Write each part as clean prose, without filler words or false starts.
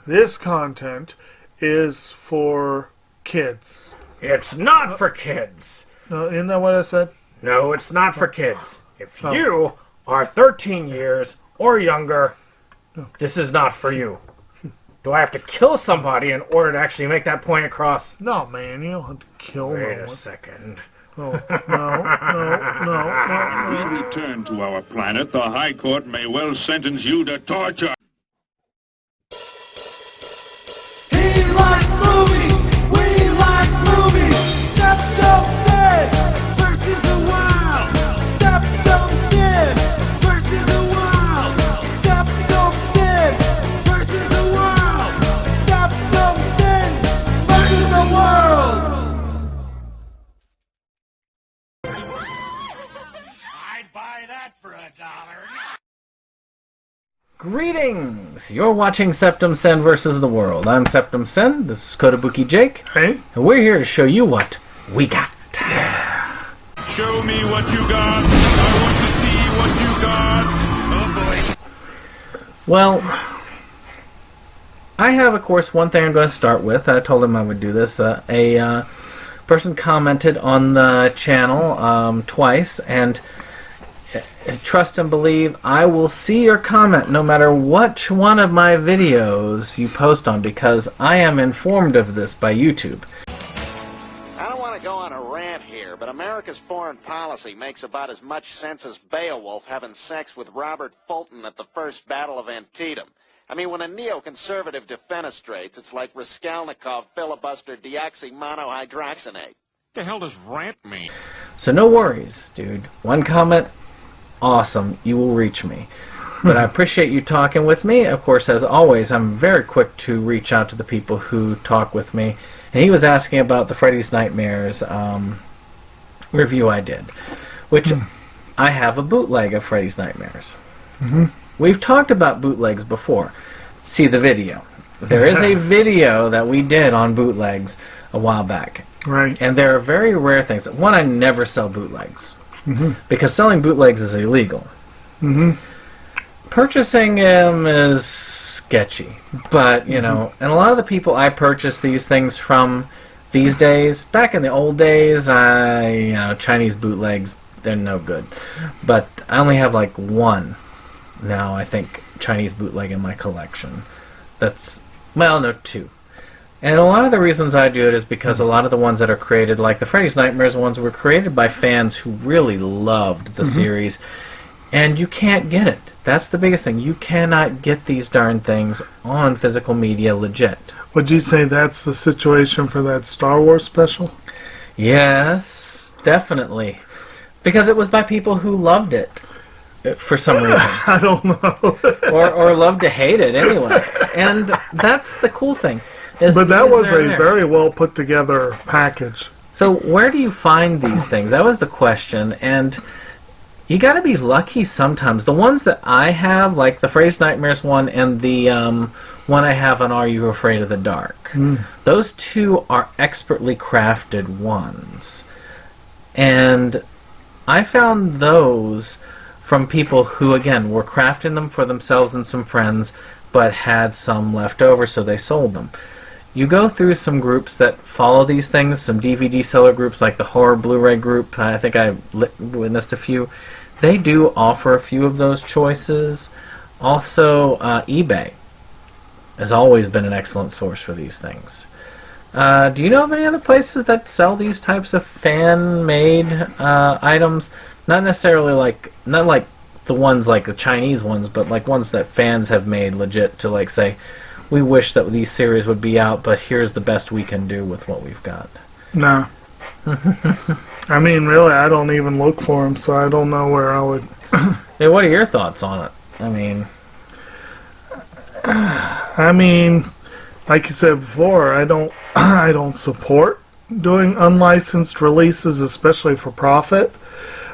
this content is for kids. It's not for kids. Isn't that what I said? No, it's not for kids. If you are 13 years or younger, this is not for you. Do I have to kill somebody in order to actually make that point across? No, man, you don't have to kill Wait no one. a second. No. When we return to our planet, the High Court may well sentence you to torture. He likes movies, we like movies. Septum Sin versus the world. Septum Sin versus the world. Septum Sin versus the world. Septum Sin versus the world. I'd buy that for $1. Greetings! You're watching Septum Sen versus the World. I'm Septum Sen, this is Kotobuki Jake, Hey? and we're here to show you what we got. Show me what you got. I want to see what you got. Oh boy. Well, I have, of course, one thing I'm going to start with. I told him I would do this. A person commented on the channel twice, and trust and believe, I will see your comment no matter which one of my videos you post on, because I am informed of this by YouTube. I don't want to go on a rant here, but America's foreign policy makes about as much sense as Beowulf having sex with Robert Fulton at the First Battle of Antietam. I mean, when a neoconservative defenestrates, it's like Raskolnikov filibustered deoxymonohydroxynate. What the hell does rant mean? So no worries, dude. One comment, awesome, you will reach me. But I appreciate you talking with me. Of course, as always, I'm very quick to reach out to the people who talk with me. And he was asking about the Freddy's Nightmares review I did, which I have a bootleg of Freddy's Nightmares. We've talked about bootlegs before. See the video. There is a video that we did on bootlegs a while back. Right. And there are very rare things. One, I never sell bootlegs. Because selling bootlegs is illegal. Purchasing them is sketchy. But, you know, and a lot of the people I purchase these things from these days, back in the old days, Chinese bootlegs, they're no good. But I only have like one now, I think, Chinese bootleg in my collection. That's, well, no, two. And a lot of the reasons I do it is because a lot of the ones that are created, like the Freddy's Nightmares ones, were created by fans who really loved the series. And you can't get it. That's the biggest thing. You cannot get these darn things on physical media legit. Would you say that's the situation for that Star Wars special? Yes, definitely. Because it was by people who loved it. For some reason. I don't know. or loved to hate it anyway. And that's the cool thing. But that was a very well put together package. So where do you find these things? That was the question, and you got to be lucky sometimes. The ones that I have, like the Freddy's Nightmares one and the one I have on Are You Afraid of the Dark, those two are expertly crafted ones. And I found those from people who, again, were crafting them for themselves and some friends, but had some left over, so they sold them. You go through some groups that follow these things, some DVD seller groups like the Horror Blu-ray group, I think I witnessed a few. They do offer a few of those choices. Also, eBay has always been an excellent source for these things. Do you know of any other places that sell these types of fan-made items? Not necessarily not like the ones like the Chinese ones, but like ones that fans have made legit to like say, we wish that these series would be out, but here's the best we can do with what we've got. No. I mean, really, I don't even look for them, so I don't know where I would... Hey, what are your thoughts on it? I mean, like you said before, I don't support doing unlicensed releases, especially for profit.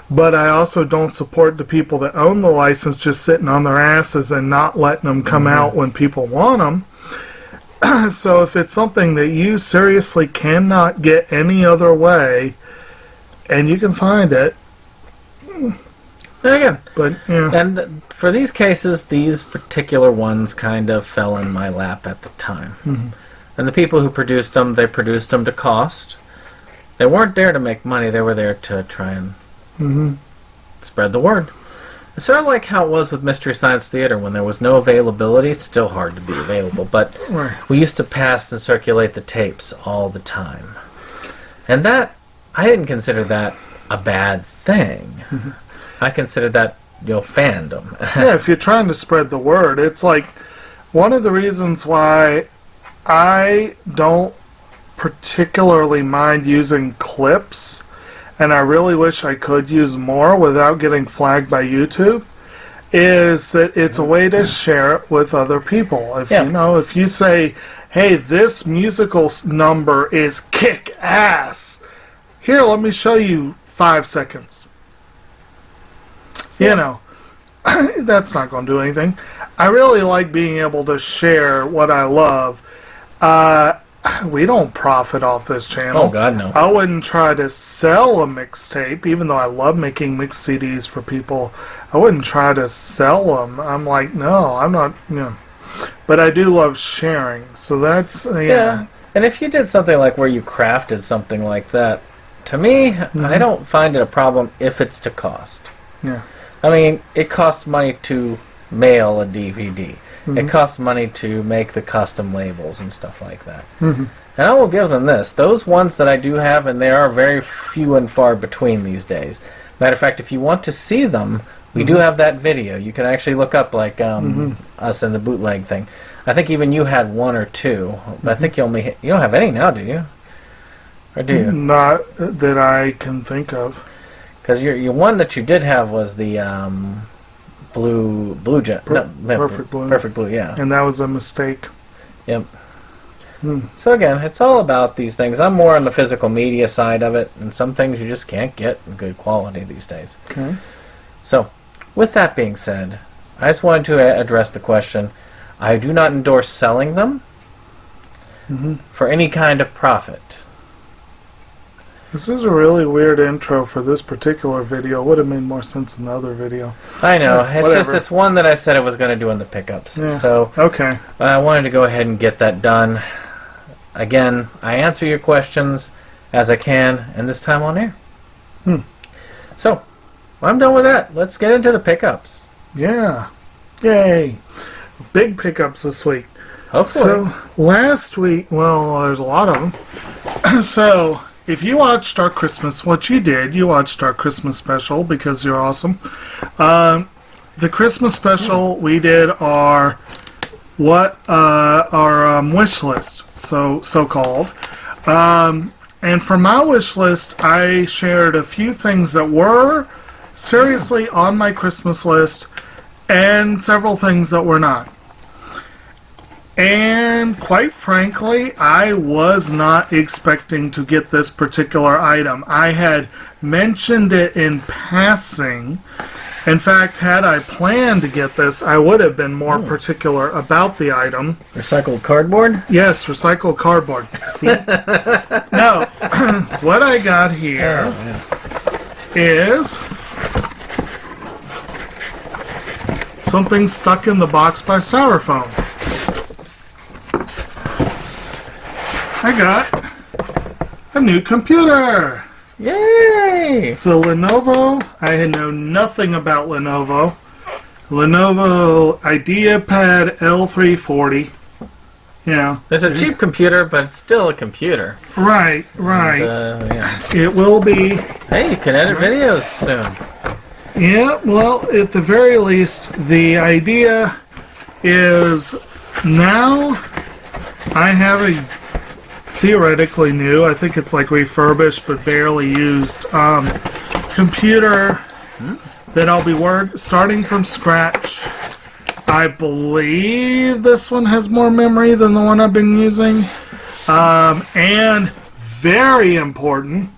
But I also don't support the people that own the license just sitting on their asses and not letting them come out when people want them. So if it's something that you seriously cannot get any other way, and you can find it... Again, But yeah, and for these cases, these particular ones kind of fell in my lap at the time. Mhm. And the people who produced them, they produced them to cost. They weren't there to make money. They were there to try and spread the word. It's sort of like how it was with Mystery Science Theater when there was no availability. It's still hard to be available, but right. we used to pass and circulate the tapes all the time. And that, I didn't consider that a bad thing. I considered that, fandom. Yeah, if you're trying to spread the word, it's like one of the reasons why I don't particularly mind using clips, and I really wish I could use more without getting flagged by YouTube, is that it's a way to share it with other people. If if you say, hey, this musical number is kick ass, here, let me show you 5 seconds. That's not going to do anything. I really like being able to share what I love. We don't profit off this channel. Oh, God, no. I wouldn't try to sell a mixtape, even though I love making mixed CDs for people. I wouldn't try to sell them. I'm like, no, I'm not, But I do love sharing, so that's, Yeah, and if you did something like where you crafted something like that, to me, I don't find it a problem if it's to cost. Yeah. I mean, it costs money to mail a DVD. It costs money to make the custom labels and stuff like that. And I will give them this. Those ones that I do have, and they are very few and far between these days. Matter of fact, if you want to see them, we do have that video. You can actually look up, like, us in the bootleg thing. I think even you had 1 or 2. But I think you don't have any now, do you? Or do you? Not that I can think of. Because your one that you did have was the Perfect Blue. Perfect Blue, yeah. And that was a mistake. Yep. So again, it's all about these things. I'm more on the physical media side of it, and some things you just can't get in good quality these days. Okay. So, with that being said, I just wanted to address the question. I do not endorse selling them for any kind of profit. This is a really weird intro for this particular video. Would have made more sense in the other video. I know. It's whatever. just it's one that I said I was going to do in the pickups. Yeah. So Okay. I wanted to go ahead and get that done. Again, I answer your questions as I can, and this time on air. So, I'm done with that. Let's get into the pickups. Yeah. Yay. Big pickups this week. Hopefully. So, last week, well, there's a lot of them. So, if you watched our Christmas, what you did, you watched our Christmas special because you're awesome. The Christmas special, we did our wish list, so-called. And for my wish list, I shared a few things that were seriously on my Christmas list and several things that were not. And quite frankly, I was not expecting to get this particular item. I had mentioned it in passing. In fact, had I planned to get this, I would have been more particular about the item. Recycled cardboard? Yes, recycled cardboard. See? No, what I got here is something stuck in the box by Styrofoam. I got a new computer. Yay! It's a Lenovo. I know nothing about Lenovo. Lenovo IdeaPad L340. Yeah. It's a cheap computer, but it's still a computer. Right. And, yeah. It will be. Hey, you can edit videos soon. Yeah, well, at the very least, the idea is now I have a theoretically new, I think it's like refurbished but barely used, computer that I'll be starting from scratch. I believe this one has more memory than the one I've been using. And very important,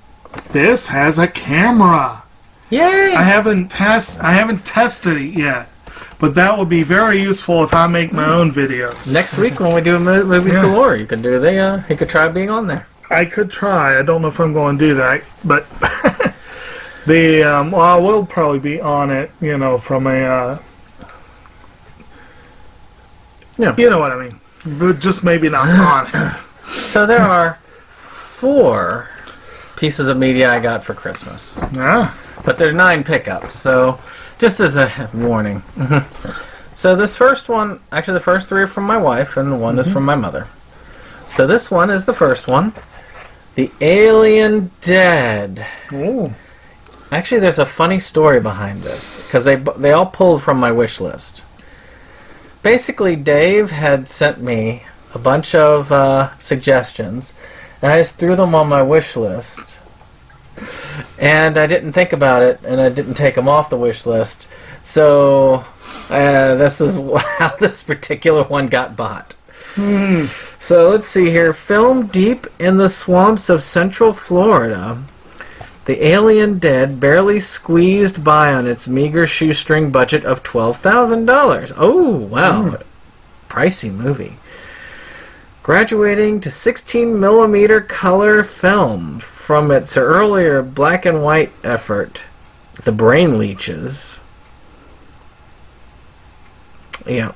this has a camera. Yay! I haven't tested it yet, but that would be very useful if I make my own videos. Next week when we do Movies Galore, you can do you could try being on there. I could try. I don't know if I'm going to do that, but Well, we'll probably be on it, from a, Yeah. you know what I mean. But just maybe not on it. So there are 4 pieces of media I got for Christmas. Yeah. But there are 9 pickups, so just as a warning. So this first one, actually the first 3 are from my wife, and the one is from my mother. So this one is the first one. The Alien Dead. Oh. Actually, there's a funny story behind this, because they all pulled from my wish list. Basically, Dave had sent me a bunch of suggestions, and I just threw them on my wish list. And I didn't think about it, and I didn't take them off the wish list. So this is how this particular one got bought. So let's see here. Filmed deep in the swamps of Central Florida, The Alien Dead barely squeezed by on its meager shoestring budget of $12,000. Oh, wow. Pricey movie. Graduating to 16mm color film from its earlier black and white effort, The Brain Leeches. Yeah.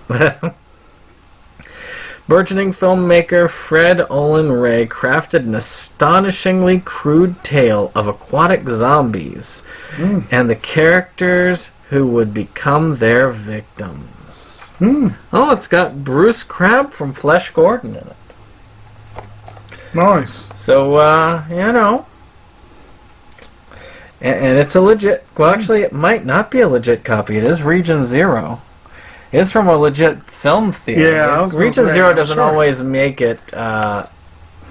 Burgeoning filmmaker Fred Olin Ray crafted an astonishingly crude tale of aquatic zombies and the characters who would become their victims. Oh, it's got Bruce Crabbe from Flesh Gordon in it. Nice. So, and it's a legit... Well, actually, it might not be a legit copy. It is Region Zero. It's from a legit film theater. Yeah, I was gonna Region say, Zero I'm doesn't sure. always make it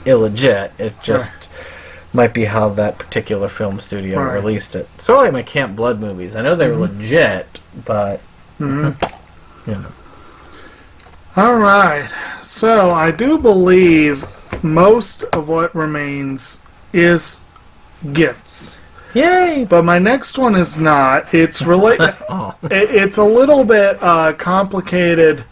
illegit. It just might be how that particular film studio Right. released it. Sort of like my Camp Blood movies. I know they were legit, but All right. So I do believe most of what remains is gifts. yay! But my next one is not. It's related. Oh, It's a little bit complicated.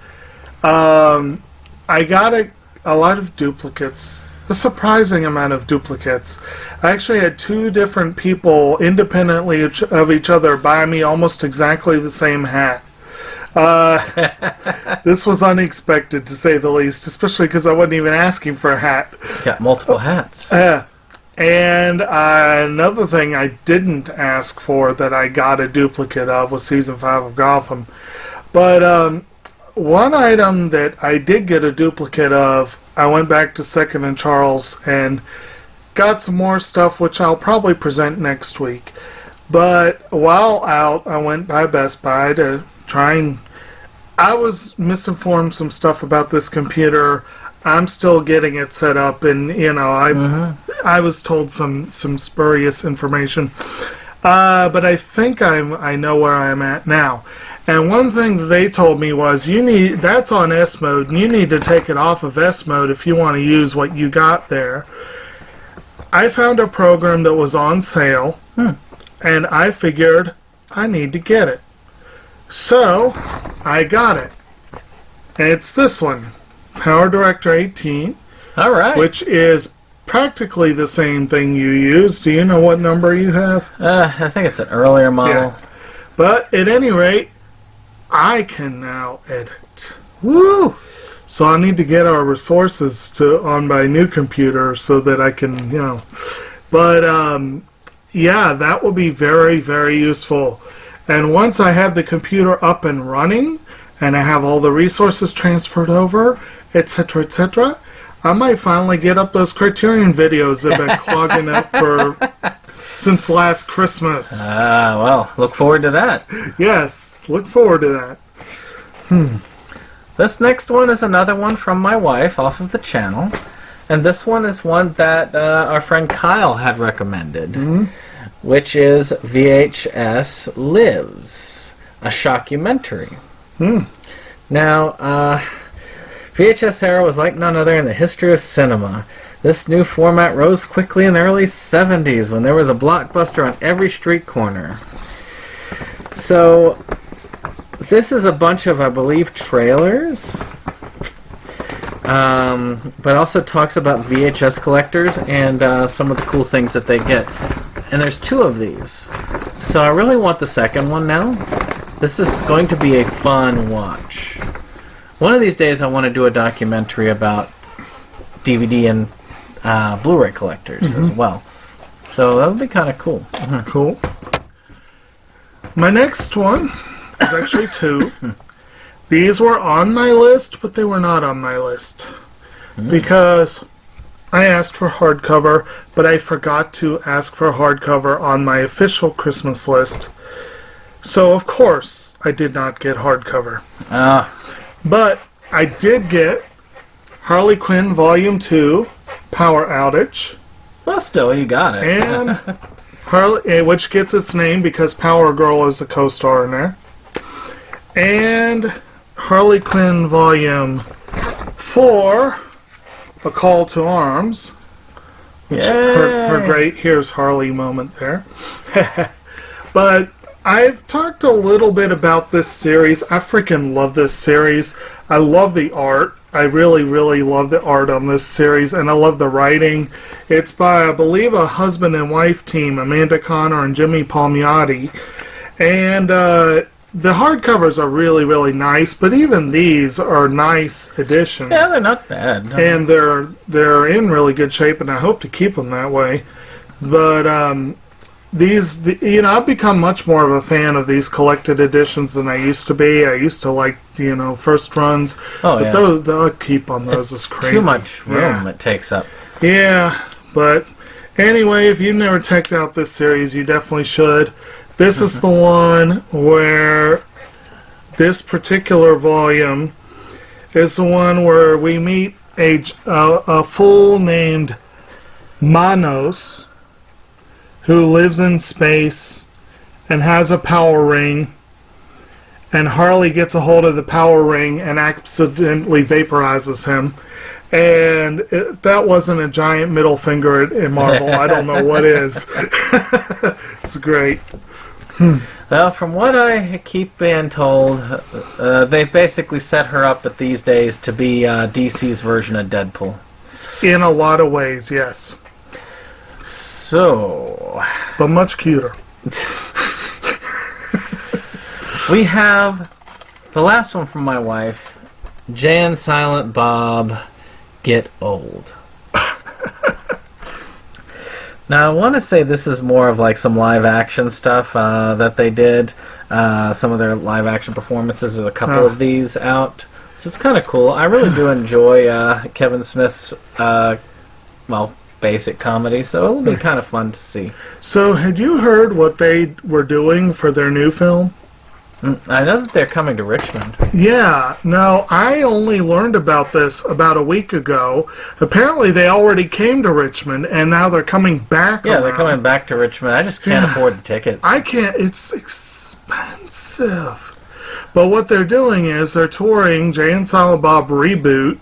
I got a lot of duplicates. A surprising amount of duplicates. I actually had 2 different people independently of each other buy me almost exactly the same hat. This was unexpected, to say the least, especially because I wasn't even asking for a hat. got multiple hats. And another thing I didn't ask for that I got a duplicate of was Season 5 of Gotham. But one item that I did get a duplicate of, I went back to 2nd and Charles and got some more stuff, which I'll probably present next week. But while out, I went by Best Buy to try and... I was misinformed some stuff about this computer. I'm still getting it set up, and I was told some spurious information, but I think I know where I'm at now. And one thing that they told me was that's on S mode, and you need to take it off of S mode if you want to use what you got there. I found a program that was on sale, and I figured I need to get it, so I got it. And it's this one. PowerDirector 18, All right. which is practically the same thing you use. Do you know what number you have? I think it's an earlier model. Yeah. But at any rate, I can now edit. Woo! So I need to get our resources on my new computer so that I can, But, that will be very, very useful. And once I have the computer up and running, and I have all the resources transferred over, etc., etc., I might finally get up those Criterion videos that have been clogging up since last Christmas. Well, look forward to that. Yes, look forward to that. This next one is another one from my wife off of the channel. And this one is one that our friend Kyle had recommended, which is VHS Lives, a shockumentary. Now, VHS era was like none other in the history of cinema. This new format rose quickly in the early 70s when there was a blockbuster on every street corner. So, this is a bunch of, I believe, trailers, but also talks about VHS collectors and some of the cool things that they get. And there's 2 of these. So I really want the second one now. This is going to be a fun watch. One of these days I want to do a documentary about DVD and Blu-ray collectors as well. So that would be kind of cool. Cool. My next one is actually two. These were on my list, but they were not on my list. Because I asked for hardcover, but I forgot to ask for hardcover on my official Christmas list. So, of course, I did not get hardcover. But I did get Harley Quinn Volume 2, Power Outage. Well, still, you got it. And Harley, which gets its name because Power Girl is a co-star in there. And Harley Quinn Volume 4, A Call to Arms. Which her great Here's Harley moment there. But I've talked a little bit about this series. I freaking love this series. I love the art. I really, really love the art on this series, and I love the writing. It's by, I believe, a husband and wife team, Amanda Connor and Jimmy Palmiotti. And the hardcovers are really, really nice, but even these are nice editions. Yeah, they're not bad. No. And they're in really good shape, and I hope to keep them that way. But I've become much more of a fan of these collected editions than I used to be. I used to like, first runs. But those keep on those is crazy. Too much room it takes up. Yeah, but anyway, if you've never checked out this series, you definitely should. This is the one where this particular volume is the one where we meet a fool named Manos, who lives in space and has a power ring, and Harley gets a hold of the power ring and accidentally vaporizes him. And that wasn't a giant middle finger at Marvel. I don't know what is. It's great. Well, from what I keep being told, they basically set her up these days to be DC's version of Deadpool. In a lot of ways, yes. So, but much cuter. We have the last one from my wife, Jay and Silent Bob Get Old. Now, I want to say this is more of like some live action stuff that they did. Some of their live action performances. There's a couple of these out. So it's kind of cool. I really do enjoy Kevin Smith's, basic comedy, so it'll be kind of fun to see. So, had you heard what they were doing for their new film? I know that they're coming to Richmond. Yeah. No, I only learned about this about a week ago. Apparently, they already came to Richmond, and now they're coming back. Yeah, they're coming back to Richmond. I just can't afford the tickets. I can't. It's expensive. But what they're doing is they're touring Jay and Silent Bob Reboot.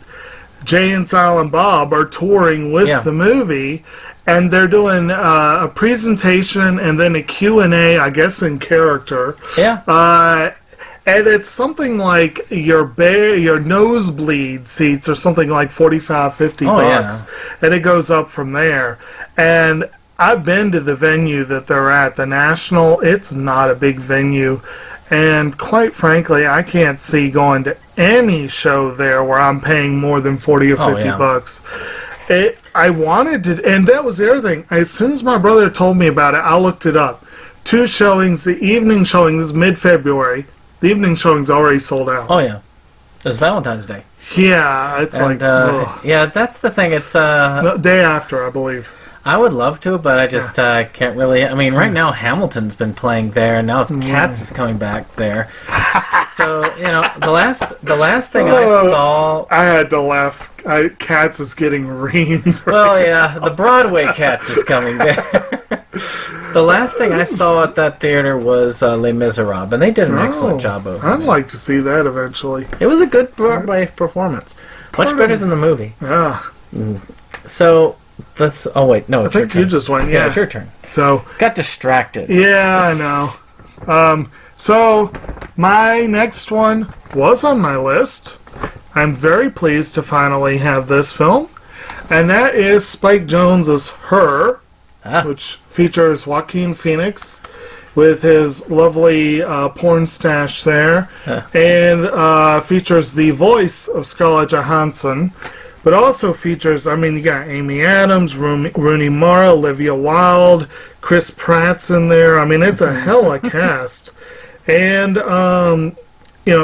Jay and Silent Bob are touring with the movie, and they're doing a presentation and then a Q&A, I guess, in character. Yeah. And it's something like your nosebleed seats are something like $45-50 bucks, and it goes up from there. And I've been to the venue that they're at, the National. It's not a big venue. And quite frankly, I can't see going to any show there where I'm paying more than 40 or 50 bucks. I wanted to, and that was the other thing. As soon as my brother told me about it, I looked it up. 2 showings, the evening showing, this is mid-February. The evening showing's already sold out. Oh, yeah. It was Valentine's Day. Yeah, it's yeah, that's the thing. It's the day after, I believe. I would love to, but I just can't really. I mean, right now Hamilton's been playing there, and now Cats is coming back there. So the last thing I saw, I had to laugh. Cats is getting reamed. Well, yeah, the Broadway Cats is coming there. The last thing I saw at that theater was Les Miserables, and they did an excellent job of it. I'd like to see that eventually. It was a good Broadway performance, much better than the movie. Yeah. So. Oh wait, no. I think you just went. Yeah, it's your turn. So got distracted. Yeah, I know. So my next one was on my list. I'm very pleased to finally have this film, and that is Spike Jonze's Her, which features Joaquin Phoenix with his lovely porn stash there, and features the voice of Scarlett Johansson, but also features, you got Amy Adams, Rooney Mara, Olivia Wilde, Chris Pratt's in there. It's a hella cast. And,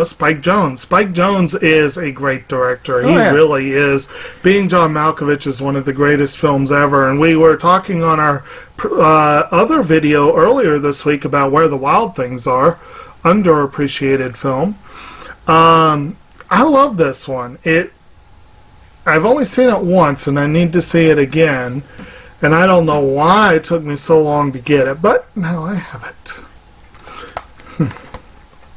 Spike Jonze. Spike Jonze is a great director. He really is. Being John Malkovich is one of the greatest films ever. And we were talking on our other video earlier this week about Where the Wild Things Are, underappreciated film. I love this one. I've only seen it once, and I need to see it again. And I don't know why it took me so long to get it, but now I have it.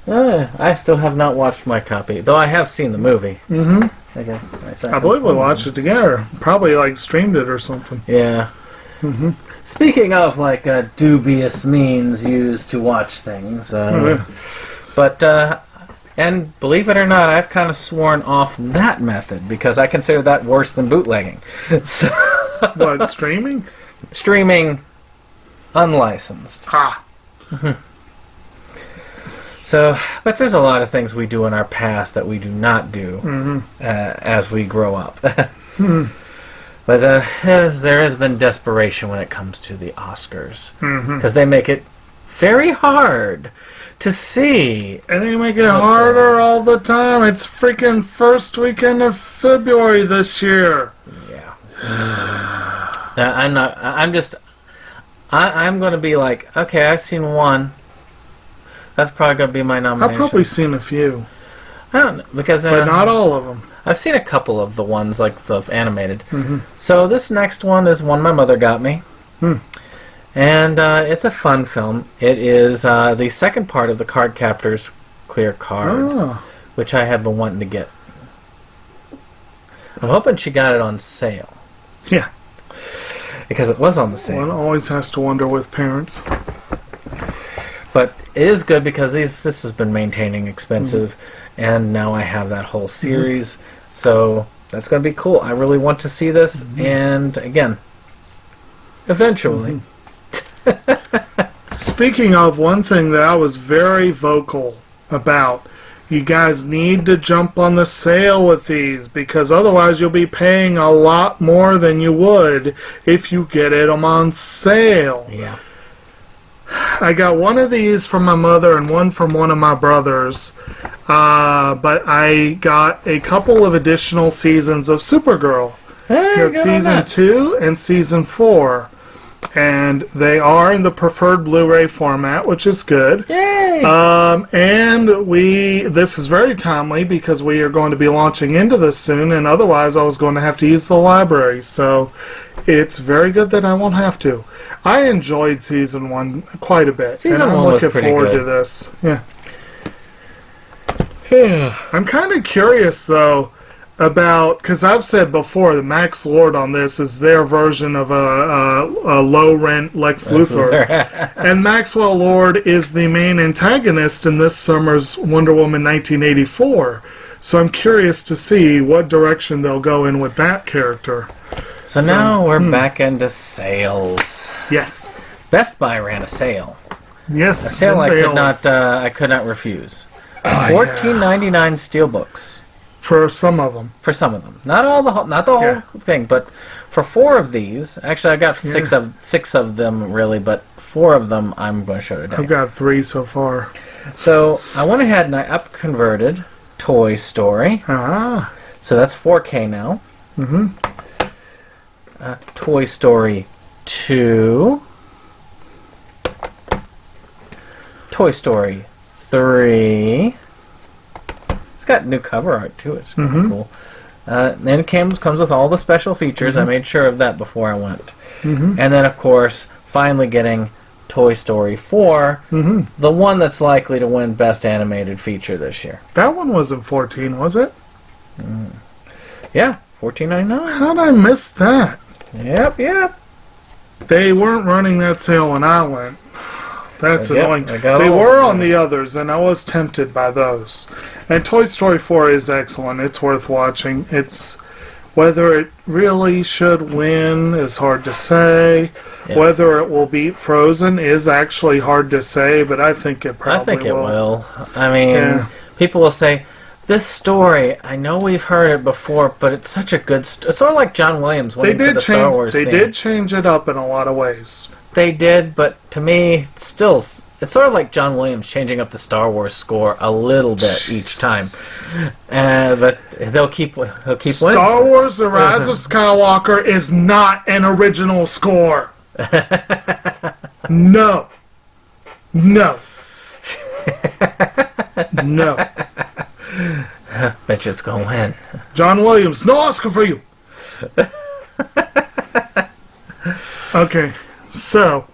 I still have not watched my copy, though I have seen the movie. Mm-hmm. Okay. I believe we watched it together. Probably streamed it or something. Yeah. Mm-hmm. Speaking of dubious means used to watch things, but and believe it or not, I've kind of sworn off that method because I consider that worse than bootlegging. So, what, streaming? Streaming, unlicensed. Ha. Mm-hmm. So, but there's a lot of things we do in our past that we do not do as we grow up. But there has been desperation when it comes to the Oscars because they make it very hard to see. And they make it harder all the time. It's freaking first weekend of February this year. Yeah. I'm going to be like, okay, I've seen one. That's probably going to be my nomination. I've probably seen a few. I don't know, because... but not all of them. I've seen a couple of the ones, stuff animated. So this next one is one my mother got me. And it's a fun film. It is the second part of the Card Captor's Clear Card, which I have been wanting to get. I'm hoping she got it on sale. Yeah. Because it was on the sale. One always has to wonder with parents. But it is good because this has been maintaining expensive, and now I have that whole series. So that's going to be cool. I really want to see this, and again, eventually. Speaking of, one thing that I was very vocal about, you guys need to jump on the sale with these, because otherwise you'll be paying a lot more than you would if you get them on sale. Yeah. I got one of these from my mother and one from one of my brothers, but I got a couple of additional seasons of Supergirl. Hey, got season 2 and season 4, and they are in the preferred Blu-ray format, which is good. Yay! And this is very timely because we are going to be launching into this soon, and otherwise I was going to have to use the library, so it's very good that I won't have to. I enjoyed season 1 quite a bit. Season and I'm 1 was looking pretty forward good. to this. Yeah. I'm kind of curious, though, about, because I've said before that Max Lord on this is their version of a low-rent Lex Luthor. And Maxwell Lord is the main antagonist in this summer's Wonder Woman 1984. So I'm curious to see what direction they'll go in with that character. So now we're back into sales. Yes. Best Buy ran a sale. Yes. A sale I could not refuse. $14.99 steelbooks for some of them. For some of them, not the whole thing, but for 4 of these. Actually, I got six of them really, but 4 of them I'm going to show today. I've got 3 so far. So I went ahead and I up-converted Toy Story. So that's 4K now. Toy Story 2. Toy Story 3. It's got new cover art too. It's really cool. Then it comes with all the special features. I made sure of that before I went. And then, of course, finally getting Toy Story 4, the one that's likely to win Best Animated Feature this year. That one wasn't 14, was it? Yeah, $14.99. How'd I miss that? Yep. They weren't running that sale when I went. That's annoying. They were on the others, and I was tempted by those. And Toy Story 4 is excellent. It's worth watching. It's Whether it really should win is hard to say. Yeah. Whether it will beat Frozen is actually hard to say, but I think it probably I think it will. will. I mean, Yeah. people will say, this story, I know we've heard it before, but it's such a good story. It's sort of like John Williams They winning for did the Star Wars change. They theme. did change it up in a lot of ways. They did, but to me, still, it's sort of like John Williams changing up the Star Wars score a little bit each time. But he'll keep winning. Star Wars: The Rise of Skywalker is not an original score. No. No. No. Bet you it's gonna win. John Williams, no Oscar for you. Okay, so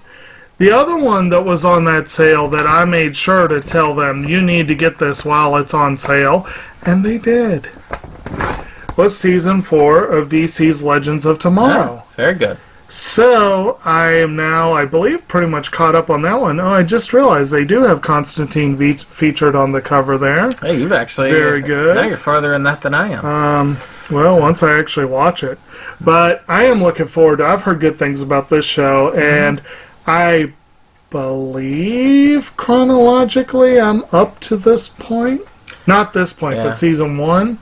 the other one that was on that sale that I made sure to tell them, you need to get this while it's on sale, and they did, was Season 4 of DC's Legends of Tomorrow. Oh, very good. So I am now, I believe, pretty much caught up on that one. Oh, I just realized they do have Constantine featured on the cover there. Hey, you've actually... Very good. Now you're farther in that than I am. Well, once I actually watch it. But I am looking forward to, I've heard good things about this show, and I believe chronologically I'm up to this point. Not this point, Yeah. but Season 1.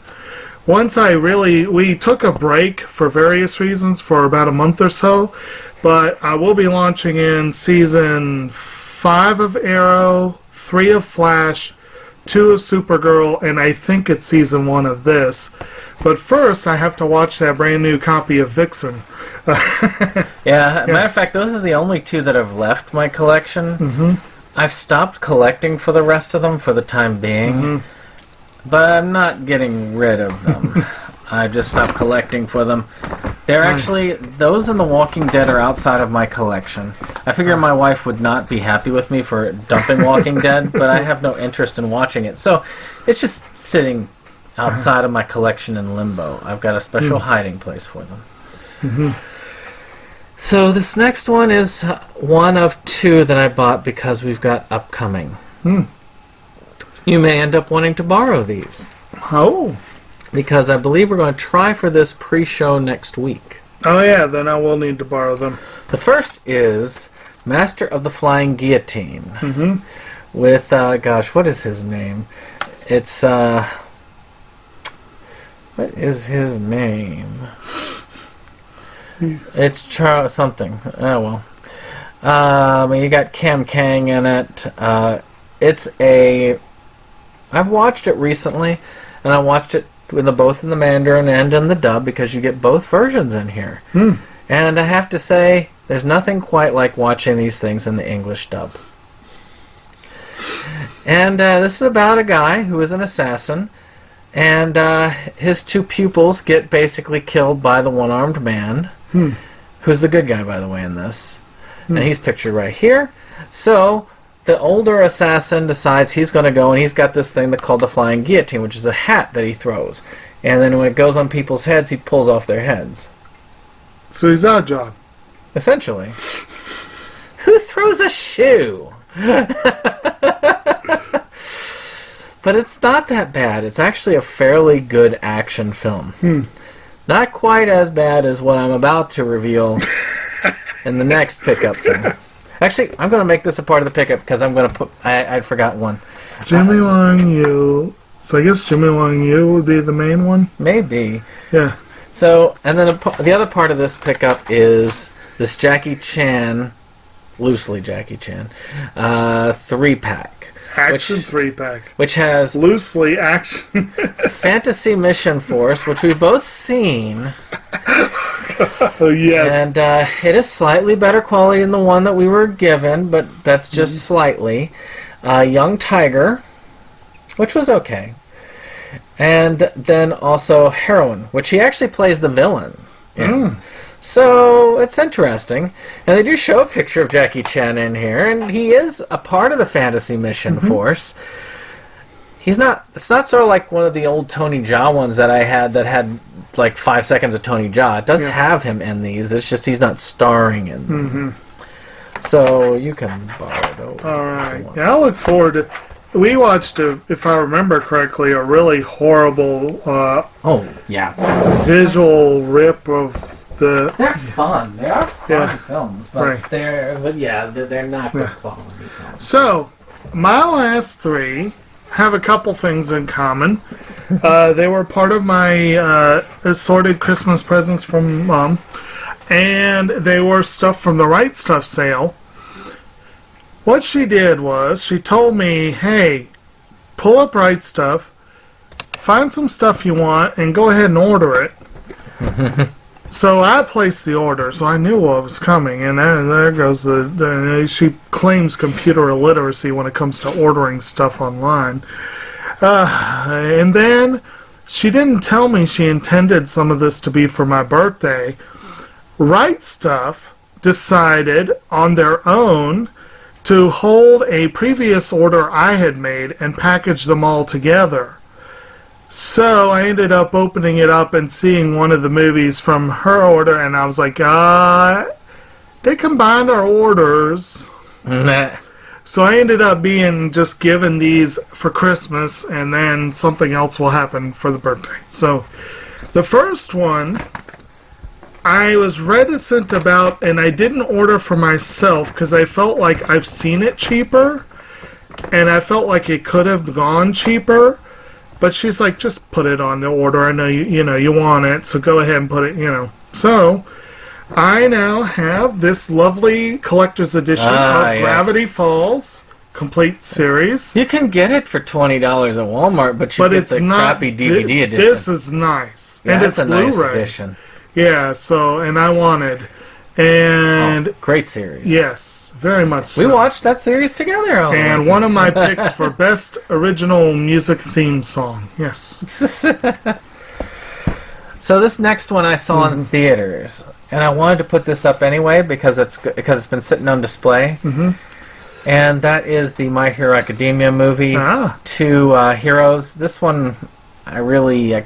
Once we took a break for various reasons for about a month or so, but I will be launching in Season 5 of Arrow, 3 of Flash, 2 of Supergirl, and I think it's Season 1 of this. But first, I have to watch that brand new copy of Vixen. Yeah, matter of fact, those are the only two that have left my collection. Mm-hmm. I've stopped collecting for the rest of them for the time being, Mm-hmm. but I'm not getting rid of them. I just stopped collecting for them. They're actually, those and The Walking Dead are outside of my collection. I figure my wife would not be happy with me for dumping Walking Dead, but I have no interest in watching it. So it's just sitting outside of my collection in limbo. I've got a special hiding place for them. Mm-hmm. So this next one is one of two that I bought because we've got upcoming. You may end up wanting to borrow these Oh. because I believe we're going to try for this pre-show next week. Oh, yeah, then I will need to borrow them. The first is Master of the Flying Guillotine Mm-hmm. with, gosh, what is his name? It's, what is his name? It's Charles something. Oh, well. You got Cam Kang in it. I've watched it recently, and I watched it both in the Mandarin and in the dub because you get both versions in here. And I have to say, there's nothing quite like watching these things in the English dub. And this is about a guy who is an assassin, and his two pupils get basically killed by the one-armed man, who's the good guy, by the way, in this. And he's pictured right here. So the older assassin decides he's going to go, and he's got this thing called the Flying Guillotine, which is a hat that he throws. And then when it goes on people's heads, he pulls off their heads. So he's out, John. Essentially. Who throws a shoe? But it's not that bad. It's actually a fairly good action film. Not quite as bad as what I'm about to reveal in the next pickup thing. Actually, I'm going to make this a part of the pickup because I'm going to put... I'd forgotten one. Jimmy Wang Yu. So I guess Jimmy Wang Yu would be the main one? Maybe. Yeah. So, and then the other part of this pickup is this Jackie Chan, loosely Jackie Chan, 3-pack. Action 3-pack. Which has Loosely action. Fantasy Mission Force, which we've both seen. Oh, yes. And it is slightly better quality than the one that we were given, but that's just slightly. Young Tiger, which was okay. And then also Heroine, which he actually plays the villain. So it's interesting. And they do show a picture of Jackie Chan in here, and he is a part of the Fantasy Mission Force. It's not sort of like one of the old Tony Jaa ones that I had that had like 5 seconds of Tony Jaa. It does have him in these. It's just he's not starring in them. So you can borrow those. All right. Yeah, I look forward to... we watched, if I remember correctly, a really horrible Oh, yeah. visual rip of the. They're fun. They are fun Yeah. films, but Right. they're not good Yeah. quality films. So, my last three have a couple things in common. They were part of my assorted Christmas presents from Mom, and they were stuff from the Right Stuff sale. What she did was, she told me, hey, pull up Right Stuff, find some stuff you want, and go ahead and order it. So I placed the order, so I knew what was coming, and then there goes she claims computer illiteracy when it comes to ordering stuff online. And then she didn't tell me she intended some of this to be for my birthday. Right Stuff decided on their own to hold a previous order I had made and package them all together. So I ended up opening it up and seeing one of the movies from her order, and I was like, they combined our orders. So I ended up being just given these for Christmas, and then something else will happen for the birthday. So the first one I was reticent about, and I didn't order for myself because I felt like I've seen it cheaper, and I felt like it could have gone cheaper. But she's like, just put it on the order. I know you want it, so go ahead and put it, So I now have this lovely collector's edition of yes. Gravity Falls complete series. You can get it for $20 at Walmart, but you But get it's the not crappy DVD edition. This is nice. Yeah, and that's it's a nice Blu-ray. edition. Yeah, so and I wanted. And Great series. yes, very much so. We watched that series together. And one of my picks for best original music theme song. Yes. So this next one I saw in theaters, and I wanted to put this up anyway because it's been sitting on display. Mhm. And that is the My Hero Academia movie, Ah. Two Heroes. This one, I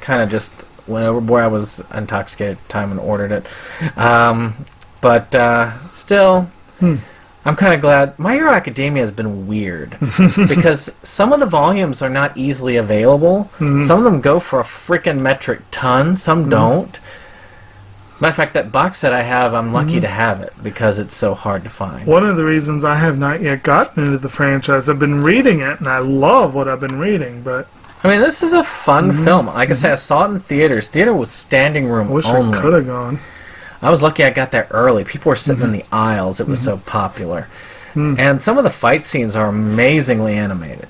kind of just went overboard. I was intoxicated at the time and ordered it. But still, I'm kind of glad. My Hero Academia has been weird because some of the volumes are not easily available. Some of them go for a freaking metric ton. Some don't. Matter of fact, that box set I have, I'm lucky to have it because it's so hard to find. One of the reasons I have not yet gotten into the franchise, I've been reading it, and I love what I've been reading, but I mean, this is a fun film. Like I said, I saw it in theaters. Theater was standing room I wish only. I could have gone. I was lucky I got there early. People were sitting in the aisles. It was so popular. And some of the fight scenes are amazingly animated.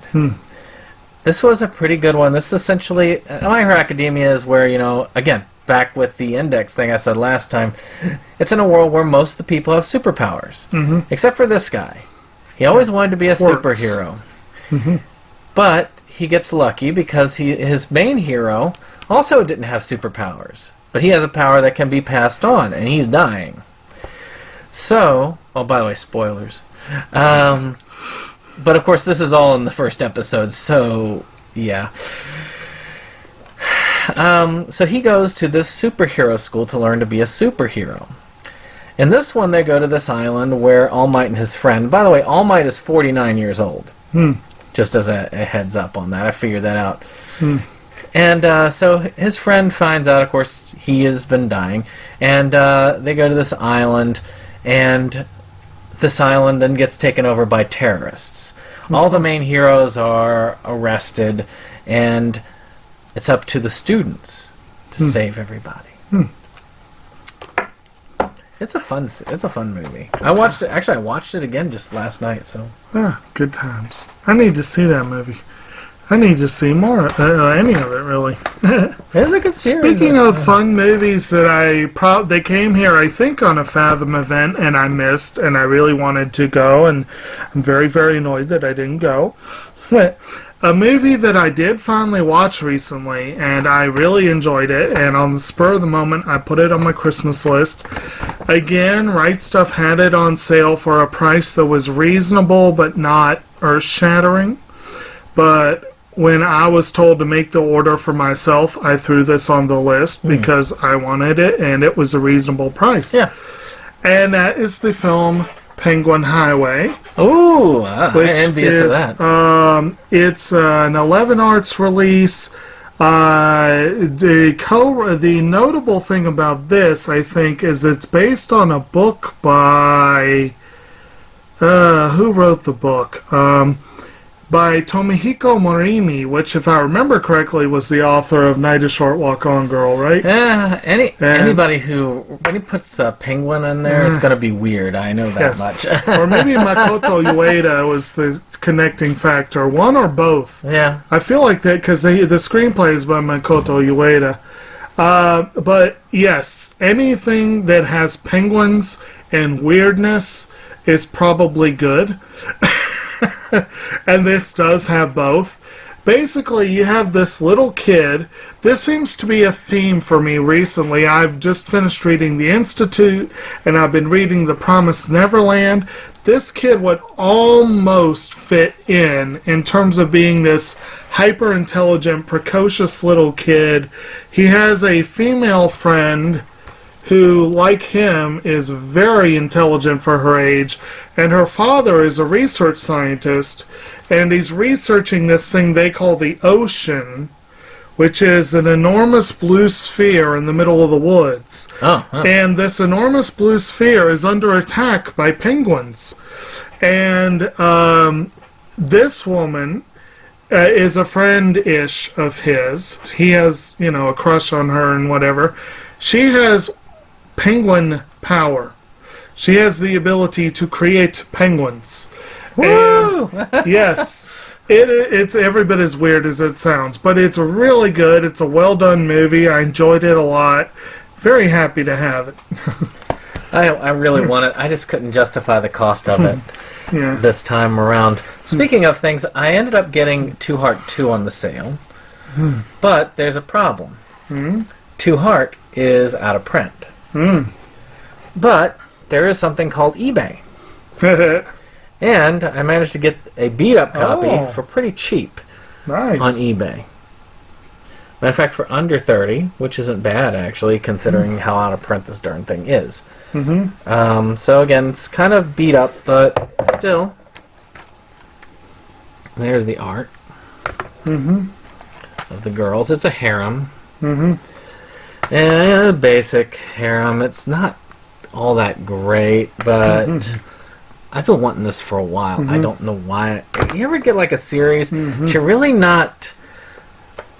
This was a pretty good one. This is essentially, My Hero Academia is where, again, back with the index thing I said last time, it's in a world where most of the people have superpowers. Except for this guy. He always wanted to be a superhero. But he gets lucky because his main hero also didn't have superpowers. But he has a power that can be passed on, and he's dying. So, oh, by the way, spoilers. But of course, this is all in the first episode, so yeah. So he goes to this superhero school to learn to be a superhero. In this one, they go to this island where All Might and his friend. By the way, All Might is 49 years old. Just as a heads up on that, I figured that out. And so his friend finds out, of course, he has been dying. And they go to this island, and this island then gets taken over by terrorists. All the main heroes are arrested, and it's up to the students to save everybody. It's a fun movie. I watched it. Actually, I watched it again just last night. So Good times. I need to see that movie. I need to see more, any of it, really. it's a good series. Speaking of fun movies that they came here, I think, on a Fathom event, and I missed, and I really wanted to go, and I'm very, very annoyed that I didn't go. A movie that I did finally watch recently, and I really enjoyed it, and on the spur of the moment, I put it on my Christmas list. Again, Right Stuff had it on sale for a price that was reasonable, but not earth-shattering. But when I was told to make the order for myself, I threw this on the list because I wanted it, and it was a reasonable price. Yeah. And that is the film Penguin Highway, Ooh, I'm which envious of is that. it's an 11 Arts release. The notable thing about this, I think, is it's based on a book by who wrote the book? By Tomohiko Morini, which, if I remember correctly, was the author of Night a Short Walk On Girl, right? Yeah, anybody who, when he puts a penguin in there, it's going to be weird. I know that Yes. much. Or maybe Makoto Ueda was the connecting factor. One or both. Yeah. I feel like that because the screenplay is by Makoto Ueda. But yes, anything that has penguins and weirdness is probably good. And this does have both. Basically, you have this little kid. This seems to be a theme for me recently. I've just finished reading The Institute, and I've been reading The Promised Neverland. This kid would almost fit in terms of being this hyper-intelligent, precocious little kid. He has a female friend who, like him, is very intelligent for her age, and her father is a research scientist, and he's researching this thing they call the ocean, which is an enormous blue sphere in the middle of the woods. Oh, huh. And this enormous blue sphere is under attack by penguins. And this woman is a friend-ish of his. He has, a crush on her and whatever. She has penguin power. She has the ability to create penguins. Woo! And yes, it's every bit as weird as it sounds, but it's really good. It's a well-done movie. I enjoyed it a lot. Very happy to have it. I really want it. I just couldn't justify the cost of it Yeah. this time around. Speaking of things, I ended up getting Two Heart 2 on the sale. But there's a problem. Two Heart is out of print. But there is something called eBay. And I managed to get a beat-up copy for pretty cheap Nice. on eBay. Matter of fact, for under 30, which isn't bad, actually, considering how out of print this darn thing is. So again, it's kind of beat up, but still. There's the art of the girls. It's a harem. And basic harem. It's not all that great, but I've been wanting this for a while. I don't know why. You ever get like a series that you're really not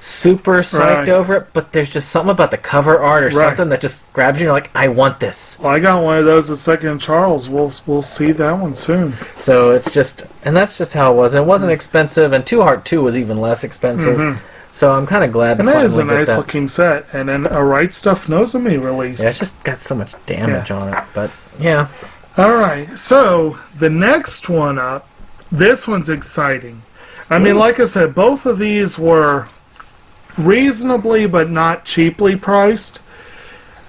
super psyched over it, but there's just something about the cover art or something that just grabs you and you're like, I want this. Well, I got one of those at Second Charles. We'll see that one soon. So it's just, and that's just how it was. It wasn't expensive, and Two Heart 2 was even less expensive. So I'm kind of glad And to that finally is a get nice that. looking set. And then a Right Stuff Knows of Me release. Yeah, it's just got so much damage on it, but yeah. Alright, so the next one up, this one's exciting. I mean, like I said, both of these were reasonably but not cheaply priced.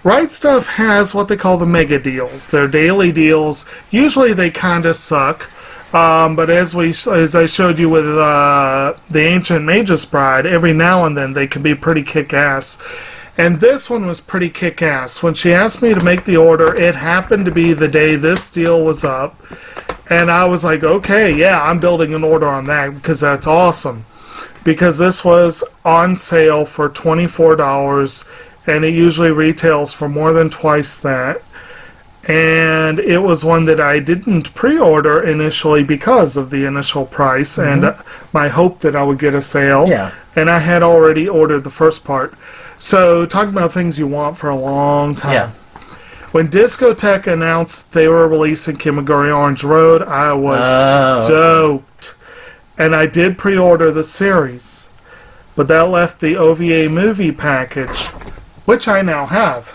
Right Stuff has what they call the mega deals. They're daily deals. Usually they kind of suck. But as I showed you with the Ancient Magus Bride, every now and then they can be pretty kick-ass. And this one was pretty kick-ass. When she asked me to make the order, it happened to be the day this deal was up. And I was like, okay, yeah, I'm building an order on that because that's awesome. Because this was on sale for $24, and it usually retails for more than twice that. And it was one that I didn't pre-order initially because of the initial price and my hope that I would get a sale. Yeah. And I had already ordered the first part. So, talking about things you want for a long time. Yeah. When Discotheque announced they were releasing Kimagure Orange Road, I was stoked. And I did pre-order the series. But that left the OVA movie package, which I now have.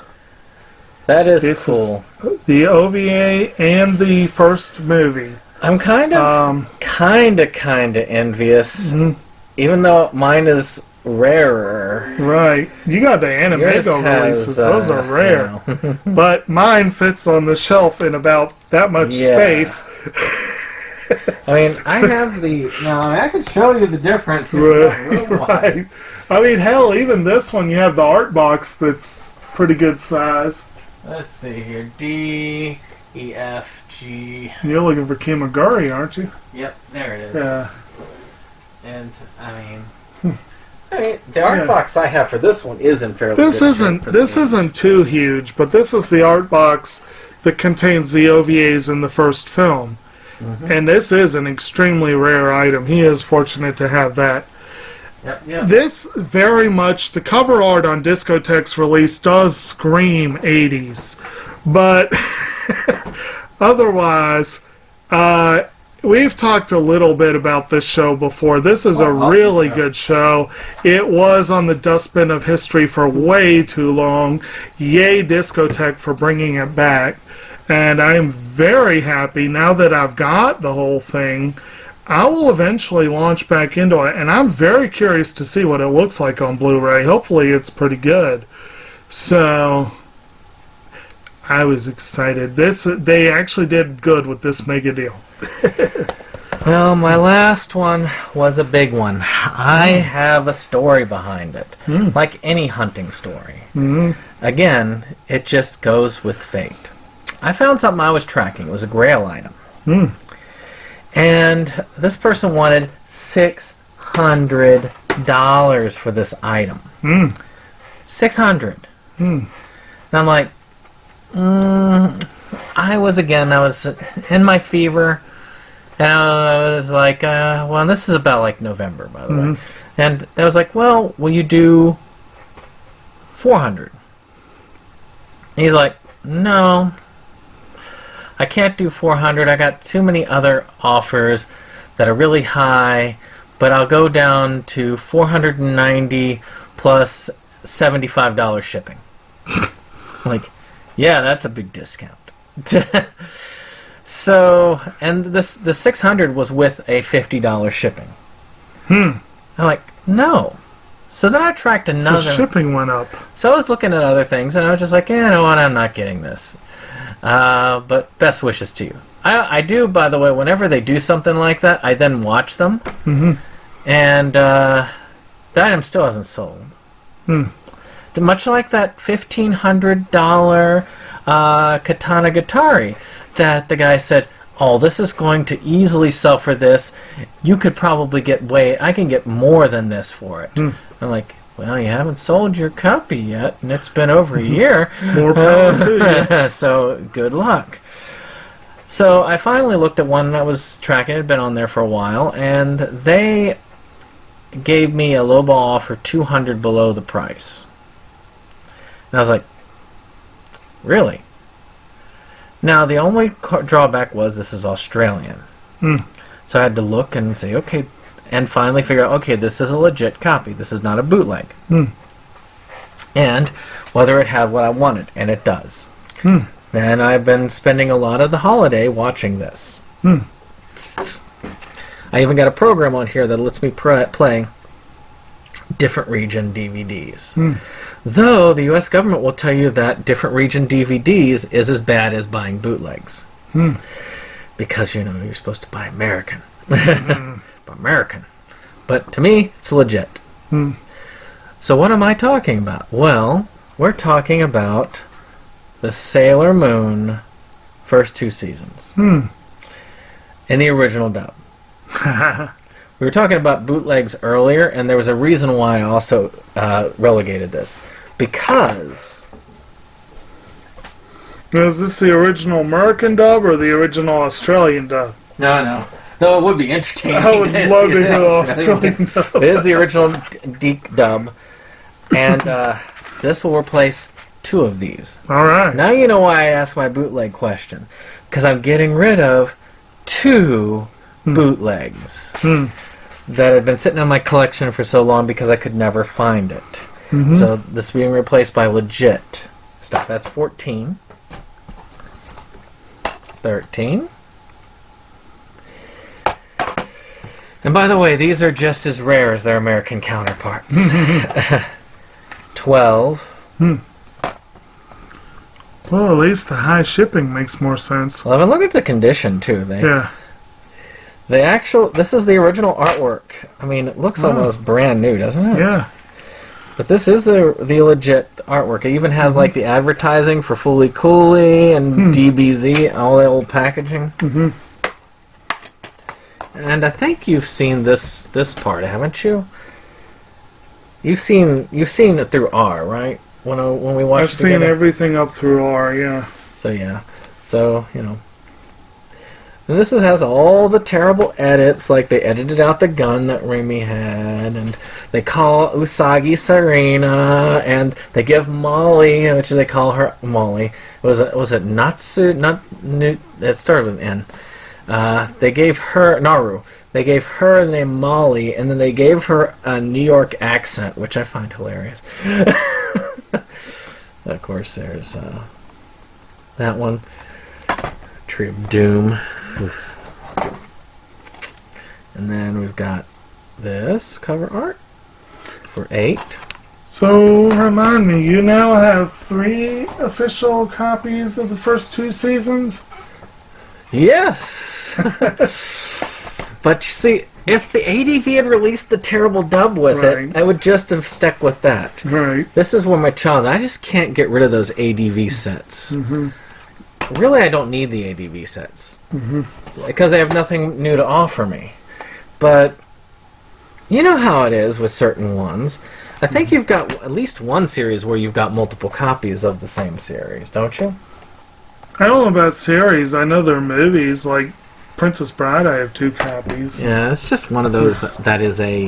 That is This cool. is the OVA and the first movie. I'm kind of envious, even though mine is rarer. Right. You got the Yours Animego has, releases. Those are rare. you know. But mine fits on the shelf in about that much Yeah. space. I mean, I have the. Now, I can show you the difference. Here. Right. I mean, hell, even this one, you have the art box that's pretty good size. Let's see here. D, E, F, Gee. You're looking for Kimaguri, aren't you? Yep, there it is. Yeah. And the art box I have for this one is in fairly This good shape for the age. isn't too huge, but this is the art box that contains the OVAs in the first film. And this is an extremely rare item. He is fortunate to have that. Yep. This very much, the cover art on Discotheque's release does scream 80s. But otherwise, we've talked a little bit about this show before. This is a really good show. It was on the dustbin of history for way too long. Yay, Discotheque, for bringing it back. And I'm very happy now that I've got the whole thing. I will eventually launch back into it, and I'm very curious to see what it looks like on Blu-ray. Hopefully it's pretty good. So I was excited. They actually did good with this mega deal. Well, my last one was a big one. I have a story behind it, like any hunting story. Again, it just goes with fate. I found something I was tracking. It was a grail item. And this person wanted $600 for this item. $600. And I'm like, I was in my fever. And I was like, well, this is about like November, by the way. And I was like, well, will you do $400? And he's like, no, I can't do $400. I got too many other offers that are really high, but I'll go down to $490 plus $75 shipping. Like, yeah, that's a big discount. So, and the $600 was with a $50 shipping. I'm like, no. So then I tracked another. So shipping went up. So I was looking at other things, and I was just like, you know what, I'm not getting this. But best wishes to you. I do, by the way, whenever they do something like that, I then watch them. And the item still hasn't sold. Much like that $1,500 Katana Gatari that the guy said, oh, this is going to easily sell for this. You could probably I can get more than this for it. I'm like, well, you haven't sold your copy yet, and it's been over a year. More power to you. So, good luck. So, I finally looked at one that was tracking. It had been on there for a while, and they gave me a lowball offer $200 below the price. And I was like, really? Now, the only drawback was this is Australian. So I had to look and say, okay, and finally figure out, okay, this is a legit copy. This is not a bootleg. And whether it had what I wanted, and it does. Then I've been spending a lot of the holiday watching this. I even got a program on here that lets me play different region DVDs. Though the U.S. government will tell you that different region DVDs is as bad as buying bootlegs. Because, you know, you're supposed to buy American. American. But to me, it's legit. So what am I talking about? Well, we're talking about the Sailor Moon first 2 seasons. In the original dub. We were talking about bootlegs earlier, and there was a reason why I also relegated this. Because... Now, is this the original American dub or the original Australian dub? No. Though it would be entertaining. I would love to hear the Australian dub. It is the original Deke dub. And this will replace 2 of these. Alright. Now you know why I asked my bootleg question. Because I'm getting rid of 2 bootlegs that had been sitting in my collection for so long because I could never find it. So this is being replaced by legit stuff. That's 14. 13. And by the way, these are just as rare as their American counterparts. 12. Well, at least the high shipping makes more sense. 11. Look at the condition, too. This is the original artwork. I mean, it looks almost brand new, doesn't it? Yeah. But this is the legit artwork. It even has like the advertising for Fooly Cooley and DBZ, all the old packaging. And I think you've seen this part, haven't you? You've seen it through R, right? When we watched. I've seen everything up through R, yeah. So yeah, so you know. And this has all the terrible edits, like they edited out the gun that Remy had, and they call Usagi Serena, and they give Molly, which they call her Molly. Was it Natsu? It started with an N. They gave her Naru. They gave her the name Molly, and then they gave her a New York accent, which I find hilarious. Of course, there's that one. Tree of Doom. And then we've got this cover art for 8. So, remind me, you now have 3 official copies of the first 2 seasons? Yes! But you see, if the ADV had released the terrible dub with it, I would just have stuck with that. Right. This is where my challenge. I just can't get rid of those ADV sets. Really, I don't need the ADV sets. Because they have nothing new to offer me. But you know how it is with certain ones. I think you've got at least one series where you've got multiple copies of the same series, don't you? I don't know about series. I know there are movies, like Princess Bride, I have 2 copies. Yeah, it's just one of those that is a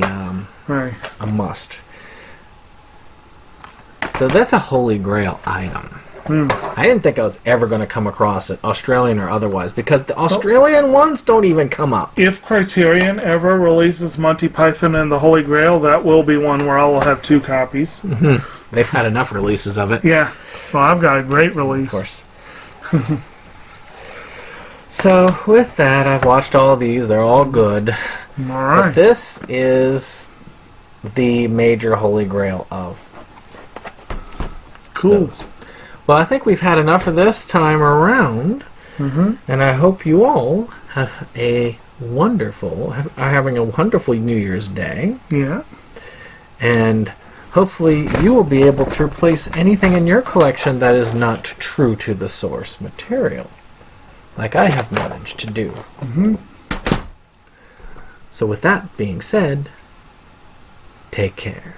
must. So that's a holy grail item. I didn't think I was ever going to come across it, Australian or otherwise, because the Australian ones don't even come up. If Criterion ever releases Monty Python and the Holy Grail, that will be one where I will have 2 copies. They've had enough releases of it. Yeah. Well, I've got a great release. Of course. So, with that, I've watched all of these. They're all good. All right. But this is the major holy grail of those. Well, I think we've had enough of this time around, and I hope you all have are having a wonderful New Year's Day. Yeah. And hopefully you will be able to replace anything in your collection that is not true to the source material, like I have managed to do. So with that being said, take care.